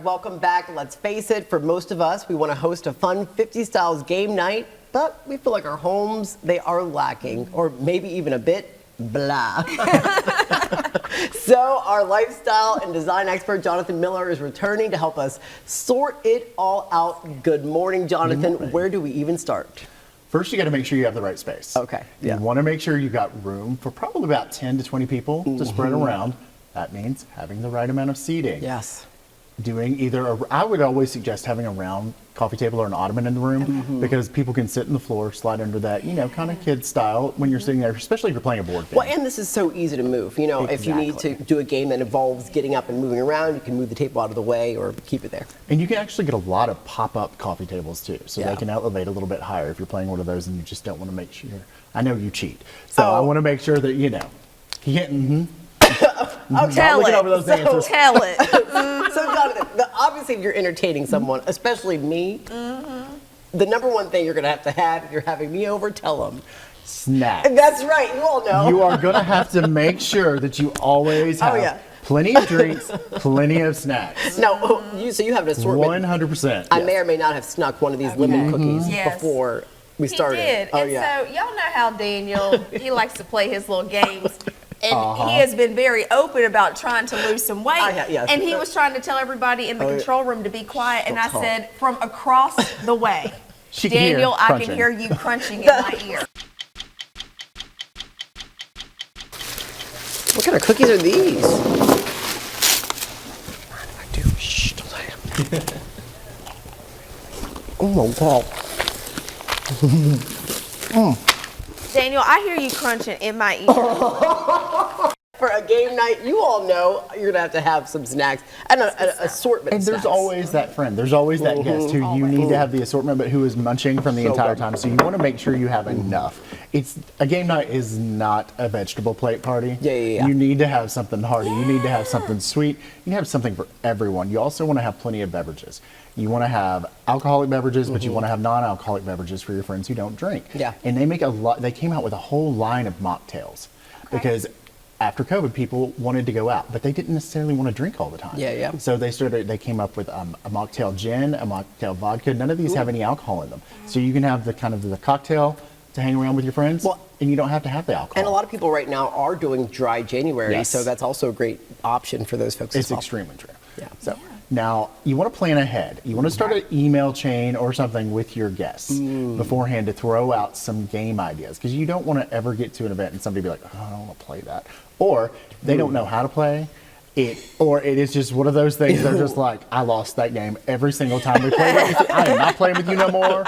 Welcome back. Let's face it, for most of us, we want to host a fun 50 styles game night, but we feel like our homes, they are lacking, or maybe even a bit blah. So our lifestyle and design expert, Johnathan Miller, is returning to help us sort it all out. Good morning, Johnathan. Where do we even start? First, you got to make sure you have the right space. Okay. Yeah. You want to make sure you got room for probably about 10 to 20 people to spread around. That means having the right amount of seating. Yes. Doing either, I would always suggest having a round coffee table or an ottoman in the room because people can sit on the floor, slide under that, you know, kind of kid style when you're sitting there, especially if you're playing a board game. Well, and this is so easy to move. You know, if you need to do a game that involves getting up and moving around, you can move the table out of the way or keep it there. And you can actually get a lot of pop-up coffee tables too, so they can elevate a little bit higher if you're playing one of those and you just don't want to make sure. I know you cheat, so I want to make sure that, you know, you can't. Tell it. Over those answers. Tell it. So, Johnathan, obviously, if you're entertaining someone, especially me, the number one thing you're going to have if you're having me over, tell them. Snacks. That's right. You all know. You are going to have to make sure that you always have plenty of drinks, plenty of snacks. No, so you have an assortment. 100%. I may or may not have snuck one of these lemon cookies before we started. He did. So y'all know how Daniel, he likes to play his little games. And he has been very open about trying to lose some weight. And he was trying to tell everybody in the control room to be quiet. And I said, from across the way, Daniel, I can hear you crunching in my ear. What kind of cookies are these? I do. Shh, don't say it. Oh my God. Daniel, I hear you crunching in my ear. For a game night, you all know you're going to have some snacks and an assortment and of there's snacks. always that friend. There's always that guest who you need to have the assortment, but who is munching from the entire time. So you want to make sure you have enough. A game night is not a vegetable plate party. You need to have something hearty. You need to have something sweet. You have something for everyone. You also want to have plenty of beverages. You want to have alcoholic beverages, but you want to have non-alcoholic beverages for your friends who don't drink. And they make they came out with a whole line of mocktails because after COVID, people wanted to go out, but they didn't necessarily want to drink all the time. So they came up with a mocktail gin, a mocktail vodka. None of these have any alcohol in them. So you can have the kind of the cocktail to hang around with your friends, and you don't have to have the alcohol. And a lot of people right now are doing dry January, so that's also a great option for those folks It's as well. extremely true. So now you want to plan ahead. You want to start an email chain or something with your guests beforehand to throw out some game ideas, because you don't want to ever get to an event and somebody be like, oh, I don't want to play that. Or they don't know how to play it, or it is just one of those things. They're just like, I lost that game every single time we played it. I am not playing with you no more.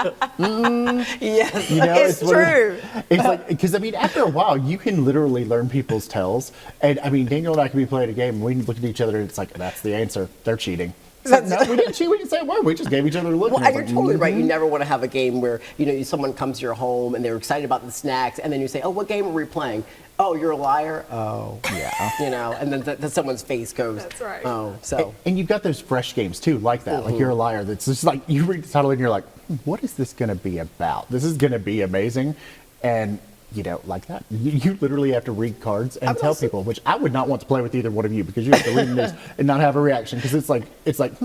Yes, you know, it's true. It's like, because I mean, after a while, you can literally learn people's tells. And I mean, Daniel and I could be playing a game, and we look at each other, and it's like, that's the answer. They're cheating. Like, no, we didn't cheat. We didn't say a word. We just gave each other a look. Well, and you're totally right. You never want to have a game where, you know, someone comes to your home and they're excited about the snacks, and then you say, oh, what game are we playing? Oh, you're a liar? Oh, yeah. You know, and then someone's face goes, that's right. Oh, so. And you've got those fresh games, too, like that. Like, you're a liar. That's just like, you read the title and you're like, what is this going to be about? This is going to be amazing. And, you know, like that. You literally have to read cards and tell people, which I would not want to play with either one of you, because you have to read this and not have a reaction, because it's like,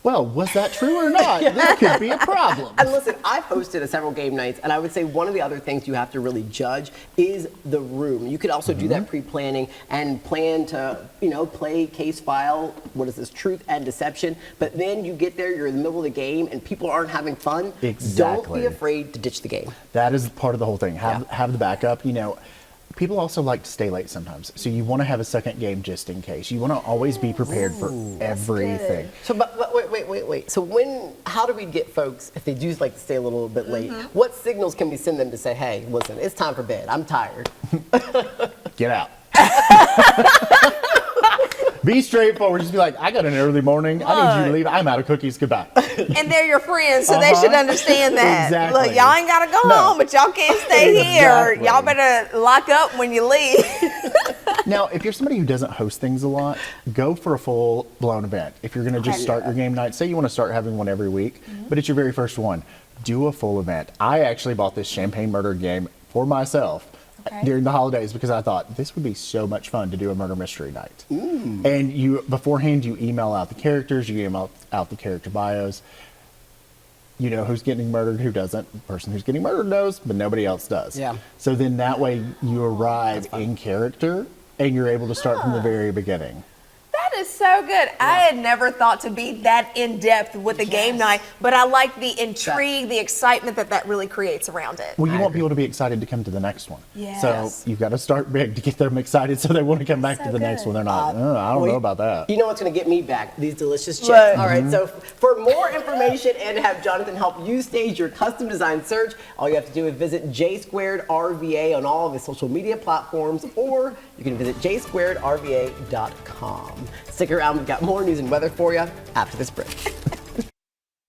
well, was that true or not? This could be a problem. And listen, I've hosted several game nights, and I would say one of the other things you have to really judge is the room. You could also do that pre-planning and plan to, you know, play case file, what is this, truth and deception, but then you get there, you're in the middle of the game, and people aren't having fun. Don't be afraid to ditch the game. That is part of the whole thing. Have the backup, you know. People also like to stay late sometimes, so you want to have a second game just in case. You want to always be prepared for everything. So, but wait. So how do we get folks, if they do like to stay a little bit late, what signals can we send them to say, hey, listen, it's time for bed, I'm tired? Get out. Be straightforward. Just be like, I got an early morning. I need you to leave. I'm out of cookies. Goodbye. And they're your friends, so they should understand that. Exactly. Look, y'all ain't got to go home, but y'all can't stay here. Y'all better lock up when you leave. Now, if you're somebody who doesn't host things a lot, go for a full-blown event. If you're going to just start your game night, say you want to start having one every week, but it's your very first one, do a full event. I actually bought this Champagne Murder game for myself during the holidays because I thought this would be so much fun to do a murder mystery night. And you beforehand, you email out the characters, you email out the character bios. You know who's getting murdered, who doesn't. The person who's getting murdered knows, but nobody else does. Yeah. So then that way you arrive in character and you're able to start from the very beginning. That is so good. Yeah. I had never thought to be that in-depth with a game night, but I like the intrigue, the excitement that really creates around it. Well, you want people to be excited to come to the next one. Yes. So you've got to start big to get them excited so they want to come back to the next one. They're not, I don't know about that. You know what's going to get me back? These delicious chips. All right, so for more information and to have Johnathan help you stage your custom design search, all you have to do is visit Jsquared RVA on all of his social media platforms, or you can visit jsquaredrva.com. Stick around, we've got more news and weather for you after this break.